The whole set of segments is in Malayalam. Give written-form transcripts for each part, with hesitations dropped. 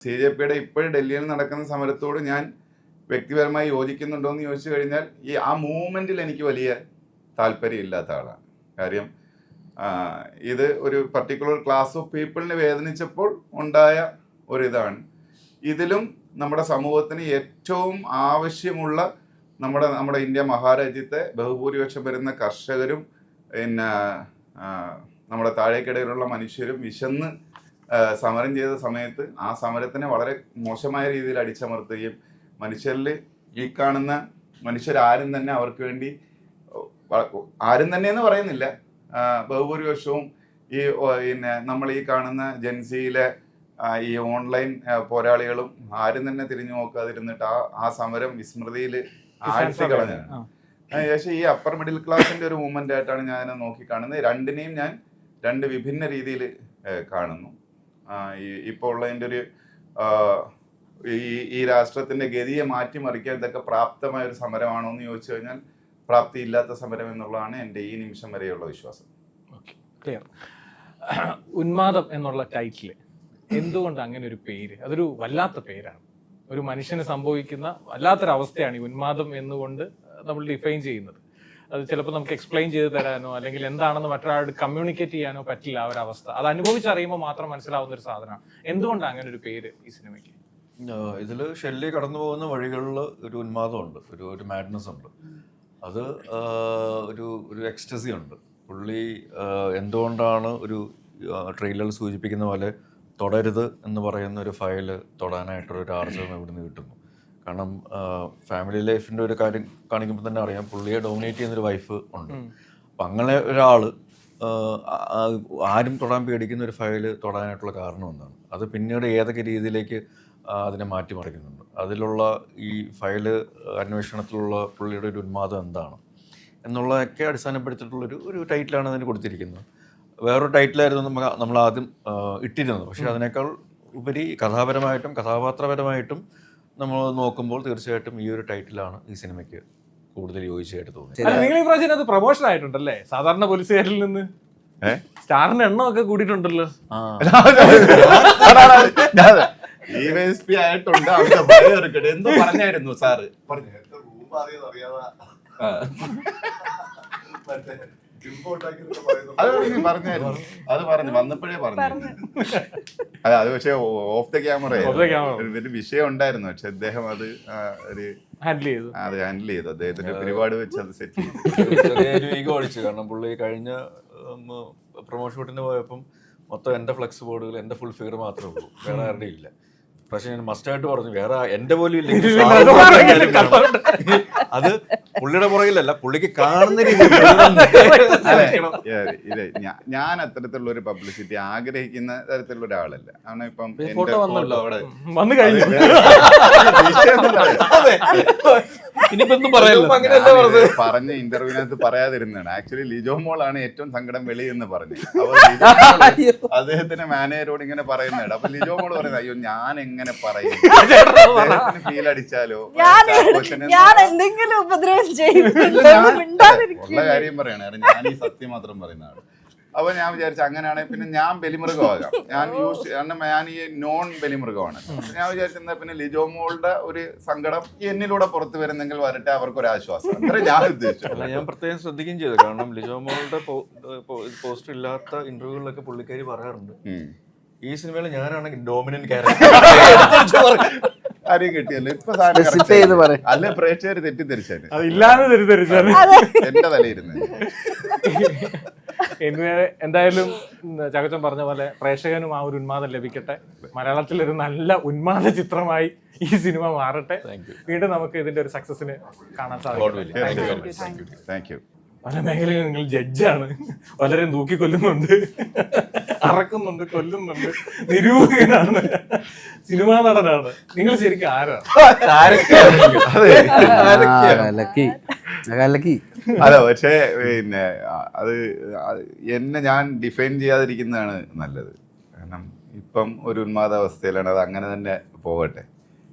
CJPയുടെ ഇപ്പോഴും ഡൽഹിയിൽ നടക്കുന്ന സമരത്തോട് ഞാൻ വ്യക്തിപരമായി യോജിക്കുന്നുണ്ടോ എന്ന് ചോദിച്ചു കഴിഞ്ഞാൽ ആ മൂവ്മെന്റിൽ എനിക്ക് വലിയ താല്പര്യമില്ലാത്ത ആളാണ്. കാര്യം ഇത് ഒരു പർട്ടിക്കുലർ ക്ലാസ് ഓഫ് പീപ്പിളിനെ വേദനിച്ചപ്പോൾ ഉണ്ടായ ഒരിതാണ്. ഇതിലും നമ്മുടെ സമൂഹത്തിന് ഏറ്റവും ആവശ്യമുള്ള നമ്മുടെ ഇന്ത്യ മഹാരാജ്യത്തെ ബഹുഭൂരിപക്ഷം വരുന്ന കർഷകരും പിന്നെ നമ്മുടെ താഴേക്കിടയിലുള്ള മനുഷ്യരും വിശന്ന് സമരം ചെയ്ത സമയത്ത് ആ സമരത്തിനെ വളരെ മോശമായ രീതിയിൽ അടിച്ചമർത്തുകയും മനുഷ്യരിൽ ഈ കാണുന്ന മനുഷ്യരാരും തന്നെ അവർക്ക് വേണ്ടി ആരും തന്നെ എന്ന് പറയുന്നില്ല, ബഹുഭൂരിപക്ഷവും ഈ പിന്നെ നമ്മൾ ഈ കാണുന്ന ജൻസിയിലെ ഈ ഓൺലൈൻ പോരാളികളും ആരും തന്നെ തിരിഞ്ഞു നോക്കാതിരുന്നിട്ട് ആ സമരം വിസ്മൃതിയിൽ ആഴ്ച കളഞ്ഞാണ്. ശേഷം ഈ അപ്പർ മിഡിൽ ക്ലാസിന്റെ ഒരു മൂവ്മെന്റ് ആയിട്ടാണ് ഞാൻ നോക്കിക്കാണുന്നത്. രണ്ടിനെയും ഞാൻ രണ്ട് വിഭിന്ന രീതിയിൽ കാണുന്നു. ഇപ്പോൾ ഉള്ളതിൻ്റെ ഒരു ഈ രാഷ്ട്രത്തിന്റെ ഗതിയെ മാറ്റിമറിക്കാൻ ഇതൊക്കെ പ്രാപ്തമായ ഒരു സമരമാണോ എന്ന് ചോദിച്ചു കഴിഞ്ഞാൽ പ്രാപ്തിയില്ലാത്ത സമരം എന്നുള്ളതാണ് എൻ്റെ ഈ നിമിഷം വരെയുള്ള വിശ്വാസം. ക്ലിയർ. ഉന്മാദം എന്നുള്ള ടൈറ്റിൽ എന്തുകൊണ്ട് അങ്ങനെ ഒരു പേര്? അതൊരു വല്ലാത്ത പേരാണ്. ഒരു മനുഷ്യന് സംഭവിക്കുന്ന വല്ലാത്തൊരവസ്ഥയാണ് ഈ ഉന്മാദം എന്നുകൊണ്ട് നമ്മൾ ഡിഫൈൻ ചെയ്യുന്നത്. അത് ചിലപ്പോൾ നമുക്ക് എക്സ്പ്ലെയിൻ ചെയ്ത് തരാനോ അല്ലെങ്കിൽ എന്താണെന്ന് മറ്റൊരാളോട് കമ്മ്യൂണിക്കേറ്റ് ചെയ്യാനോ പറ്റില്ല. ആ ഒരു അവസ്ഥ അത് അനുഭവിച്ചറിയുമ്പോൾ മാത്രം മനസ്സിലാവുന്ന ഒരു സാധനമാണ്. എന്തുകൊണ്ടാണ് അങ്ങനെ ഒരു പേര് ഈ സിനിമയ്ക്ക്? ഇതിൽ ഷെല്ലി കടന്നു പോകുന്ന വഴികളിൽ ഒരു ഉന്മാദമുണ്ട്, ഒരു മാഡ്നസ് ഉണ്ട്. അത് ഒരു എക്സ്റ്റസി ഉണ്ട്. പുള്ളി എന്തുകൊണ്ടാണ് ഒരു ട്രെയിലറിൽ സൂചിപ്പിക്കുന്ന പോലെ തൊടരുത് എന്ന് പറയുന്ന ഒരു ഫയല് തൊടാനായിട്ടൊരു ആർജവം ഇവിടുന്ന് കിട്ടുന്നു. കാരണം ഫാമിലി ലൈഫിൻ്റെ ഒരു കാര്യം കാണിക്കുമ്പോൾ തന്നെ അറിയാം, പുള്ളിയെ ഡോമിനേറ്റ് ചെയ്യുന്നൊരു വൈഫ് ഉണ്ട്. അപ്പം അങ്ങനെ ഒരാൾ ആരും തൊടാൻ പേടിക്കുന്ന ഒരു ഫയല് തൊടാനായിട്ടുള്ള കാരണം എന്താണ്? അത് പിന്നീട് ഏതൊക്കെ രീതിയിലേക്ക് അതിനെ മാറ്റിമറിക്കുന്നുണ്ട്. അതിലുള്ള ഈ ഫയല് അന്വേഷണത്തിലുള്ള പുള്ളിയുടെ ഒരു ഉന്മാദം എന്താണ് എന്നുള്ളതൊക്കെ അടിസ്ഥാനപ്പെടുത്തിയിട്ടുള്ളൊരു ടൈറ്റിലാണ് അതിന് കൊടുത്തിരിക്കുന്നത്. വേറൊരു ടൈറ്റിലായിരുന്നു നമ്മൾ ആദ്യം ഇട്ടിരുന്നത്. പക്ഷേ അതിനേക്കാൾ ഉപരി കഥാപരമായിട്ടും കഥാപാത്രപരമായിട്ടും നമ്മൾ നോക്കുമ്പോൾ തീർച്ചയായിട്ടും ഈ ഒരു ടൈറ്റിലാണ് ഈ സിനിമയ്ക്ക് കൂടുതൽ യോജിച്ചായിട്ട് തോന്നുന്നത്. നിങ്ങൾ ഈ പ്രാവശ്യം അത് പ്രൊമോഷൻ ആയിട്ടുണ്ടല്ലേ? സാധാരണ പോലീസുകാരിൽ നിന്ന് സ്റ്റാറിന്റെ എണ്ണം ഒക്കെ കൂടിയിട്ടുണ്ടല്ലോ. ആയിട്ടുണ്ട്. എന്തോ പറഞ്ഞായിരുന്നു സാറ് അത് പറഞ്ഞു വന്നപ്പോഴേ പറഞ്ഞു. അത് പക്ഷെ ഓഫ് ദ ക്യാമറ ഒരു വിഷയം ഉണ്ടായിരുന്നു. പക്ഷെ അദ്ദേഹം അത് ഹാൻഡിൽ ചെയ്തു. അദ്ദേഹത്തിന്റെ പരിപാടി വെച്ച് അത് സെറ്റ് ചെയ്തു. ഈഗോ അടിച്ചു. കാരണം പുള്ളി കഴിഞ്ഞ പ്രൊമോഷൻ ഷൂട്ടിന് പോയപ്പം മൊത്തം എൻ്റെ ഫ്ലെക്സ് ബോർഡുകൾ എൻ്റെ ഫുൾ ഫിഗർ മാത്രമേ ഉള്ളൂ, വേറെ ആരുടെ ഇല്ല. പക്ഷെ ഞാൻ മസ്റ്റായിട്ട് പറഞ്ഞു വേറെ എൻ്റെ പോലും ഇല്ലെങ്കിൽ അത് പുള്ളിയുടെ പുറകിലല്ല, പുള്ളിക്ക് കാണുന്ന രീതിയിൽ. ഞാൻ അത്തരത്തിലുള്ള ഒരു പബ്ലിസിറ്റി ആഗ്രഹിക്കുന്ന തരത്തിലുള്ള ഒരാളല്ല. കാരണം ഇപ്പം പറഞ്ഞ ഇന്റർവ്യൂവിനകത്ത് പറയാതിരുന്നതാണ്. ആക്ച്വലി ലിജോ മോളാണ് ഏറ്റവും സങ്കടം വെളിയെന്ന് പറഞ്ഞത്. അദ്ദേഹത്തിന്റെ മാനേജരോട് ഇങ്ങനെ പറയുന്നതാണ്. അപ്പൊ ലിജോ മോള് പറയുന്നത് അയ്യോ ഞാൻ എങ്ങനെ പറയും, ഫീൽ അടിച്ചാലോ ഉള്ള കാര്യം പറയണ. ഞാൻ ഈ സത്യം മാത്രം പറയുന്നതാണ്. അപ്പൊ ഞാൻ വിചാരിച്ചു അങ്ങനെയാണെങ്കിൽ പിന്നെ ഞാൻ ബലിമൃഗമാകാം. ഞാൻ ഈ നോൺ ബലിമൃഗമാണ്. ഞാൻ വിചാരിച്ചെന്താ പിന്നെ ലിജോ മോളുടെ ഒരു സങ്കടം എന്നിലൂടെ പുറത്തു വരുന്നെങ്കിൽ വരട്ടെ, അവർക്കൊരാശ്വാസം. അത്ര ഞാൻ ഉദ്ദേശിച്ചു. ഞാൻ പ്രത്യേകം ശ്രദ്ധിക്കുകയും ചെയ്തു. കാരണം ലിജോ മോളുടെ പോസ്റ്റർ ഇല്ലാത്ത ഇന്റർവ്യൂകളിലൊക്കെ പുള്ളിക്കാരി പറയാറുണ്ട് ഈ സിനിമയിൽ ഞാനാണെങ്കിൽ ഡോമിനന്റ് ക്യാരക്ടർ ആരെയും കിട്ടിയല്ലോ. ഇപ്പൊ അല്ലെ പ്രേക്ഷകർ തെറ്റിദ്ധരിച്ചാണ്, എന്റെ തലയിരുന്ന്. എന്തായാലും ചകച്ചൻ പറഞ്ഞ പോലെ പ്രേക്ഷകനും ആ ഒരു ഉന്മാദം ലഭിക്കട്ടെ. മലയാളത്തിലൊരു നല്ല ഉന്മാദ ചിത്രമായി ഈ സിനിമ മാറട്ടെ. വീണ്ടും നമുക്ക് ഇതിന്റെ ഒരു സക്സസിന് കാണാൻ സാധിക്കും. പല മേഖലകളിൽ നിങ്ങൾ ജഡ്ജാണ്, പലരെയും തൂക്കിക്കൊല്ലുന്നുണ്ട്, അറക്കുന്നുണ്ട്, കൊല്ലുന്നുണ്ട്, നിരൂപകനാണ്, സിനിമാ നടനാണ്. നിങ്ങൾ ശരിക്കും ആരാണ്? അല്ല പക്ഷേ പിന്നെ അത് ഞാൻ ഡിഫൈൻ ചെയ്യാതിരിക്കുന്നതാണ് നല്ലത്. കാരണം ഇപ്പം ഒരു ഉന്മാദാവസ്ഥയിലാണ്, അത് അങ്ങനെ തന്നെ പോകട്ടെ.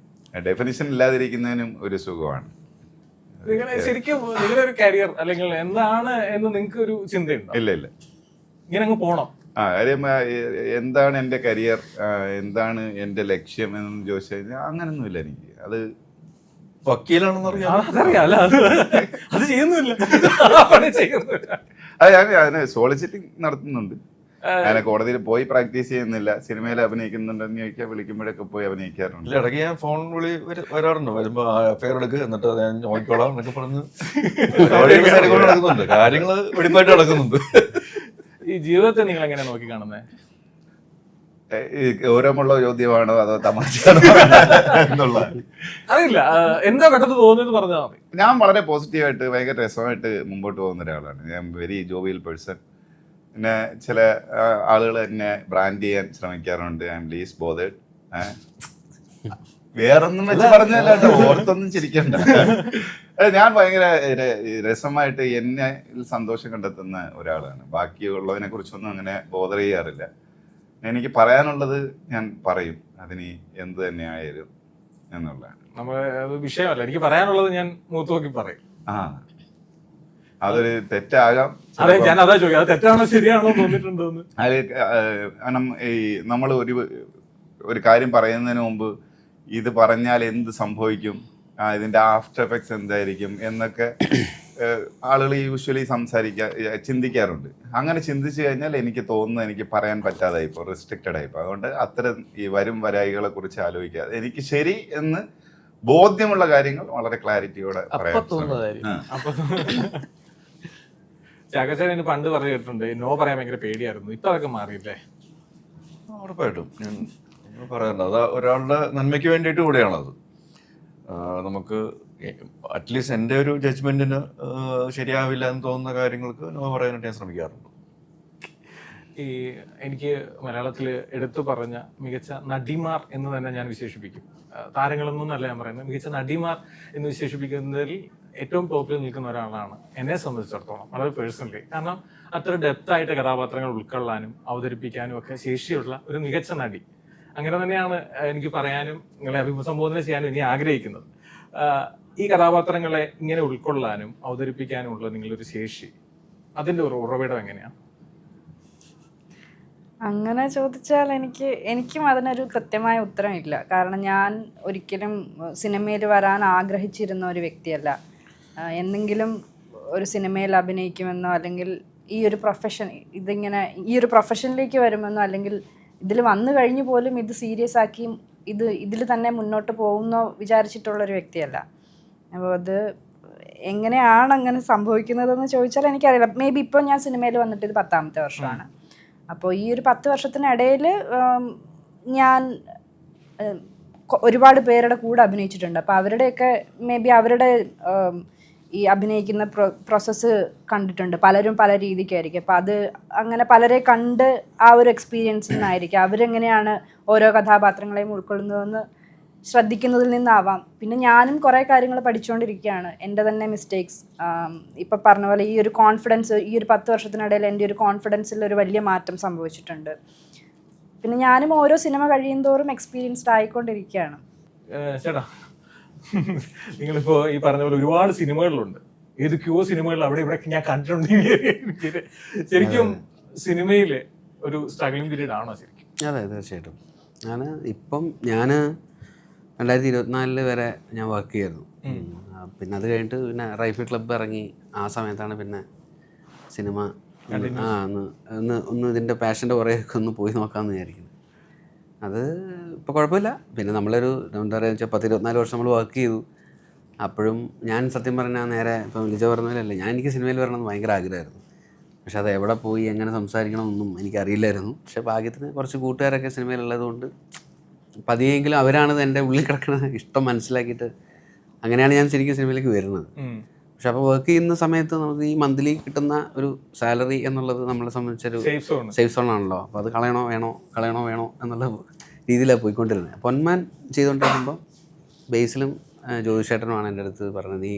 ഡെഫിനിഷൻ ഇല്ലാതിരിക്കുന്നതിനും ഒരു സുഖമാണ്. ശരിക്കും നിങ്ങളൊരു കരിയർ അല്ലെങ്കിൽ എന്താണ് എന്ന് നിങ്ങൾക്ക് ഒരു ചിന്തയുണ്ടോ? ഇല്ല ഇങ്ങനെ അങ്ങ് പോണം കാര്യം എന്താണ് എൻ്റെ കരിയർ, എന്താണ് എൻ്റെ ലക്ഷ്യം എന്ന് ചോദിച്ചു കഴിഞ്ഞാൽ അങ്ങനൊന്നുമില്ല എനിക്ക്. അത് വക്കീലാണെന്ന് അറിയാം. അതറിയാം അല്ല, അത് ചെയ്യുന്നില്ല, ചെയ്യുന്നില്ല. അത് ഞാൻ സോളിസിറ്റിംഗ് നടത്തുന്നുണ്ട്. ഞാൻ കോടതിയിൽ പോയി പ്രാക്ടീസ് ചെയ്യുന്നില്ല. സിനിമയിൽ അഭിനയിക്കുന്നുണ്ടെന്ന് ചോദിക്കാൻ വിളിക്കുമ്പോഴൊക്കെ പോയി അഭിനയിക്കാറുണ്ട്. ഇടയ്ക്ക് ഞാൻ ഫോൺ വിളി വരാറുണ്ട്. വരുമ്പോ അഫയർ എടുക്കുക, എന്നിട്ട് ഞാൻ നോക്കിക്കോളാം എന്നൊക്കെ പറഞ്ഞ് നടക്കുന്നുണ്ട്. കാര്യങ്ങൾ വെടിപ്പായിട്ട് നടക്കുന്നുണ്ട്. ഈ ജീവിതത്തെ നിങ്ങൾ എങ്ങനെ നോക്കി കാണുന്നത്? ഗൗരവമുള്ള ചോദ്യമാണോ അതോ തമാശയാണോ എന്നുള്ള അറിയില്ല, എന്താ പെട്ടെന്ന് തോന്നുന്നത് പറഞ്ഞാൽ മതി. ഞാൻ വളരെ പോസിറ്റീവായിട്ട് ഭയങ്കര രസമായിട്ട് മുമ്പോട്ട് പോകുന്ന ഒരാളാണ്. ഞാൻ വെരി ജോവിയൽ പേഴ്സൺ. പിന്നെ ചില ആളുകൾ എന്നെ ബ്രാൻഡ് ചെയ്യാൻ ശ്രമിക്കാറുണ്ട്. I M least bothered. വേറൊന്നും വെച്ച് പറഞ്ഞല്ല കേട്ടോ, ഓർത്തൊന്നും ചിരിക്കണ്ട. ഞാൻ ഭയങ്കര രസമായിട്ട് എന്നെ സന്തോഷം കണ്ടെത്തുന്ന ഒരാളാണ്. ബാക്കിയുള്ളതിനെ കുറിച്ചൊന്നും അങ്ങനെ ബോധർ ചെയ്യാറില്ല. എനിക്ക് പറയാനുള്ളത് ഞാൻ പറയും, അതിന് എന്ത് തന്നെ ആയാലും എന്നുള്ളതാണ്. അത് വിഷയമല്ല, എനിക്ക് പറയാനുള്ളത് ഞാൻ മൂത്ത് നോക്കി പറയും. അതൊരു തെറ്റാകാം. അതെ, ഞാൻ അതാ ചോദിക്കാം, അത് തെറ്റാണോ ശരിയാണോ തോന്നിയിട്ടുണ്ടോ? അത് കാരണം ഈ നമ്മൾ ഒരു കാര്യം പറയുന്നതിന് മുമ്പ് ഇത് പറഞ്ഞാൽ എന്ത് സംഭവിക്കും, ഇതിന്റെ ആഫ്റ്റർ എഫക്ട്സ് എന്തായിരിക്കും എന്നൊക്കെ ആളുകൾ യൂഷ്വലി ചിന്തിക്കാറുണ്ട്. അങ്ങനെ ചിന്തിച്ചു കഴിഞ്ഞാൽ എനിക്ക് തോന്നുന്നു എനിക്ക് പറയാൻ പറ്റാതായിപ്പോ, റെസ്ട്രിക്റ്റഡ് ആയിപ്പോ. അതുകൊണ്ട് അത്തരം ഈ വരും വരായികളെ കുറിച്ച് ആലോചിക്കാതെ എനിക്ക് ശരി എന്ന് ബോധ്യമുള്ള കാര്യങ്ങൾ വളരെ ക്ലാരിറ്റിയോടെ പറയാൻ. ചാക്കോച്ചൻ പണ്ട് പറഞ്ഞു കേട്ടിട്ടുണ്ട് നോ പറയാൻ ഭയങ്കര പേടിയായിരുന്നു, ഇപ്പൊ അതൊക്കെ മാറിയില്ലേ? ഉറപ്പായിട്ടും ഞാൻ പറയാറുണ്ട്. അത് ഒരാളുടെ നന്മയ്ക്ക് വേണ്ടിയിട്ട് കൂടെയാണത്. നമുക്ക് അറ്റ്ലീസ്റ്റ് എൻ്റെ ഒരു ജഡ്ജ്മെന്റിന് ശരിയാവില്ല എന്ന് തോന്നുന്ന കാര്യങ്ങൾക്ക് നോ പറയാനായിട്ട് ഞാൻ ശ്രമിക്കാറുണ്ട്. എനിക്ക് മലയാളത്തിൽ എടുത്തു പറഞ്ഞ മികച്ച നടിമാർ എന്ന് തന്നെ ഞാൻ വിശേഷിപ്പിക്കും. താരങ്ങളൊന്നും ഞാൻ പറയുന്നത്, മികച്ച നടിമാർ എന്ന് വിശേഷിപ്പിക്കുന്നതിൽ ഏറ്റവും ടോപ്പിൽ നിൽക്കുന്ന ഒരാളാണ് എന്നെ സംബന്ധിച്ചിടത്തോളം, വളരെ പേഴ്സണലി. കാരണം അത്ര ഡെപ്തായിട്ട് കഥാപാത്രങ്ങൾ ഉൾക്കൊള്ളാനും അവതരിപ്പിക്കാനും ഒക്കെ ശേഷിയുള്ള ഒരു മികച്ച നടി. അങ്ങനെ തന്നെയാണ് എനിക്ക് പറയാനും നിങ്ങളെ അഭിസംബോധന ചെയ്യാനും ഇനി ആഗ്രഹിക്കുന്നത്. ഈ കഥാപാത്രങ്ങളെ ഇങ്ങനെ ഉൾക്കൊള്ളാനും അവതരിപ്പിക്കാനും ഉള്ള നിങ്ങളൊരു ശേഷി, അതിന്റെ ഒരു ഉറവിടം എങ്ങനെയാണ്? അങ്ങനെ ചോദിച്ചാൽ എനിക്കും അതിനൊരു കൃത്യമായ ഉത്തരമില്ല. കാരണം ഞാൻ ഒരിക്കലും സിനിമയിൽ വരാൻ ആഗ്രഹിച്ചിരുന്ന ഒരു വ്യക്തിയല്ല. എന്തെങ്കിലും ഒരു സിനിമയിൽ അഭിനയിക്കുമെന്നോ അല്ലെങ്കിൽ ഈ ഒരു പ്രൊഫഷനിലേക്ക് വരുമെന്നോ അല്ലെങ്കിൽ ഇതിൽ വന്നു കഴിഞ്ഞു പോലും ഇത് സീരിയസ് ആക്കി ഇതിൽ തന്നെ മുന്നോട്ട് പോകുന്നോ വിചാരിച്ചിട്ടുള്ളൊരു വ്യക്തിയല്ല. അപ്പോൾ അത് എങ്ങനെയാണ് അങ്ങനെ സംഭവിക്കുന്നതെന്ന് ചോദിച്ചാൽ എനിക്കറിയില്ല. മേ ബി ഇപ്പോൾ ഞാൻ സിനിമയിൽ വന്നിട്ട് ഇത് 10ാമത്തെ വർഷമാണ്. അപ്പോൾ ഈ ഒരു 10 വർഷത്തിനിടയിൽ ഞാൻ ഒരുപാട് പേരുടെ കൂടെ അഭിനയിച്ചിട്ടുണ്ട്. അപ്പോൾ അവരുടെയൊക്കെ മേ ബി അവരുടെ ഈ അഭിനയിക്കുന്ന പ്രോസസ്സ് കണ്ടിട്ടുണ്ട്. പലരും പല രീതിക്കായിരിക്കും. അപ്പോൾ അത് അങ്ങനെ പലരെ കണ്ട് ആ ഒരു എക്സ്പീരിയൻസിൽ നിന്നായിരിക്കും അവരെങ്ങനെയാണ് ഓരോ കഥാപാത്രങ്ങളെയും ഉൾക്കൊള്ളുന്നതെന്ന് ശ്രദ്ധിക്കുന്നതിൽ നിന്നാവാം. പിന്നെ ഞാനും കുറേ കാര്യങ്ങൾ പഠിച്ചുകൊണ്ടിരിക്കുകയാണ്, എൻ്റെ തന്നെ മിസ്റ്റേക്സ്. ഇപ്പം പറഞ്ഞ പോലെ ഈ ഒരു കോൺഫിഡൻസ് ഈ ഒരു 10 വർഷത്തിനിടയിൽ എൻ്റെ ഒരു കോൺഫിഡൻസിൽ ഒരു വലിയ മാറ്റം സംഭവിച്ചിട്ടുണ്ട്. പിന്നെ ഞാനും ഓരോ സിനിമ കഴിയുന്തോറും എക്സ്പീരിയൻസ്ഡ് ആയിക്കൊണ്ടിരിക്കുകയാണ്. ചേട്ടാ, നിങ്ങളിപ്പോ ഈ പറഞ്ഞ പോലെ ഒരുപാട് സിനിമകളിലുണ്ട്, ഏതൊക്കെയോ സിനിമകളിൽ അവിടെ ഇവിടെ ഞാൻ കണ്ടിട്ടുണ്ടെങ്കിൽ ശരിക്കും സിനിമയിലെ ഒരു സ്ട്രഗ്ലിംഗ് പീരീഡ് ആണോ ശരിക്കും? അതെ, തീർച്ചയായിട്ടും. ഞാൻ 2024 വരെ ഞാൻ വർക്ക് ചെയ്യായിരുന്നു. പിന്നെ അത് കഴിഞ്ഞിട്ട് പിന്നെ റൈഫിൾ ക്ലബ്ബ് ഇറങ്ങി. ആ സമയത്താണ് പിന്നെ സിനിമ ഒന്ന് ഇതിൻ്റെ പാഷൻ്റെ പുറകെയൊക്കെ ഒന്ന് പോയി നോക്കാമെന്ന് വിചാരിക്കുന്നത്. അത് ഇപ്പോൾ കുഴപ്പമില്ല. പിന്നെ നമ്മളൊരു എന്താ പറയുക വെച്ചാൽ 10-24 വർഷം നമ്മൾ വർക്ക് ചെയ്തു. അപ്പോഴും ഞാൻ സത്യം പറഞ്ഞാൽ നേരെ ഇപ്പം ലിജോ പറഞ്ഞ പോലെയല്ലേ, എനിക്ക് സിനിമയിൽ വരണമെന്ന് ഭയങ്കര ആഗ്രഹമായിരുന്നു. പക്ഷെ അത് എവിടെ പോയി എങ്ങനെ സംസാരിക്കണമെന്നൊന്നും എനിക്കറിയില്ലായിരുന്നു. പക്ഷേ ഭാഗ്യത്തിന് കുറച്ച് കൂട്ടുകാരൊക്കെ സിനിമയിലുള്ളത് കൊണ്ട് പതിയെങ്കിലും അവരാണ് എൻ്റെ ഉള്ളിൽ കിടക്കുന്ന ഇഷ്ടം മനസ്സിലാക്കിയിട്ട് അങ്ങനെയാണ് ഞാൻ ശരിക്കും സിനിമയിലേക്ക് വരുന്നത്. പക്ഷെ അപ്പോൾ വർക്ക് ചെയ്യുന്ന സമയത്ത് നമുക്ക് ഈ മന്ത്ലി കിട്ടുന്ന ഒരു സാലറി എന്നുള്ളത് നമ്മളെ സംബന്ധിച്ചൊരു സേഫ് സോൺ ആണല്ലോ. അപ്പോൾ അത് കളയണോ വേണോ എന്നുള്ള രീതിയിലാണ് പോയിക്കൊണ്ടിരുന്നത്. പൊന്മാൻ ചെയ്തുകൊണ്ടിരിക്കുമ്പോൾ ബേസിലും ജ്യോതിഷേട്ടനുമാണ് എൻ്റെ അടുത്ത് പറഞ്ഞത്, നീ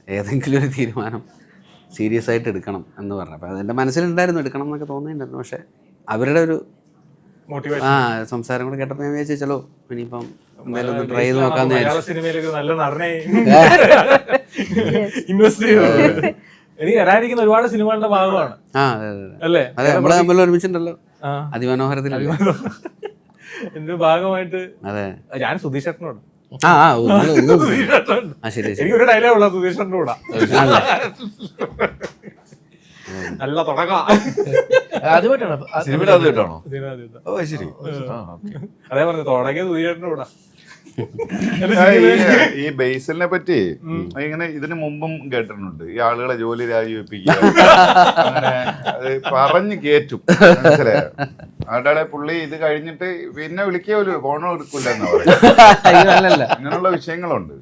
ഏതെങ്കിലും ഒരു തീരുമാനം സീരിയസ് ആയിട്ട് എടുക്കണം എന്ന് പറഞ്ഞു. അപ്പോൾ അതെൻ്റെ മനസ്സിലുണ്ടായിരുന്നു, എടുക്കണം എന്നൊക്കെ തോന്നിയിട്ടുണ്ടായിരുന്നു. പക്ഷേ അവരുടെ ഒരു സംസാരം കൂടെ കേട്ടപ്പോൾ ഞാൻ വിചാരിച്ചു ചലോ ഇനിയിപ്പം എന്തായാലും ഒന്ന് ട്രൈ ചെയ്ത് നോക്കാമെന്ന് വിചാരിച്ചു. എനിക്ക് വരാനിരിക്കുന്ന ഒരുപാട് സിനിമകളുടെ ഭാഗമാണ് ആ അതെ അതെ അതെ അല്ലേ? അതെ നമ്മൾ തമ്മിൽ ഒരുമിച്ചിട്ടുണ്ടല്ലോ ആ. അതിമനോഹരത്തിൽ. എന്റെ ഭാഗമായിട്ട് അതെ ഞാൻ സുധീഷ് ചേട്ടനോട് ആ ആ സുധീഷ് ചേട്ടനുണ്ട്. ആ ശരി ശരി എനിക്ക് ഒരു ഡയലോഗ് ഉള്ള സുധീഷ് ചേട്ടൻ്റെ കൂടെ നല്ല തുടക്കം. ആദ്യമായിട്ടാണ് സിനിമയിൽ ആദ്യമായിട്ടാണോ? ഇതിനകത്ത് ഓ ശരി. ആ ഓക്കെ. അതേ പറഞ്ഞു തുടങ്ങിയ സുധീഷ് ചേട്ടൻ്റെ കൂടെ. ഈ ബേസിലിനെ പറ്റി ഇങ്ങനെ ഇതിനു മുമ്പും കേട്ടിട്ടുണ്ട്, ഈ ആളുകളെ ജോലി രാജിവെപ്പിക്കുക, അങ്ങനെ അത് പറഞ്ഞു കേറ്റും, മനസ്സിലായോ? അവിടെ പുള്ളി ഇത് കഴിഞ്ഞിട്ട് പിന്നെ വിളിക്കുക, ഒരു ഫോണോ എടുക്കില്ല എന്നാ പറയുന്നത്. അല്ലല്ല അങ്ങനെയുള്ള വിഷയങ്ങളുണ്ട്.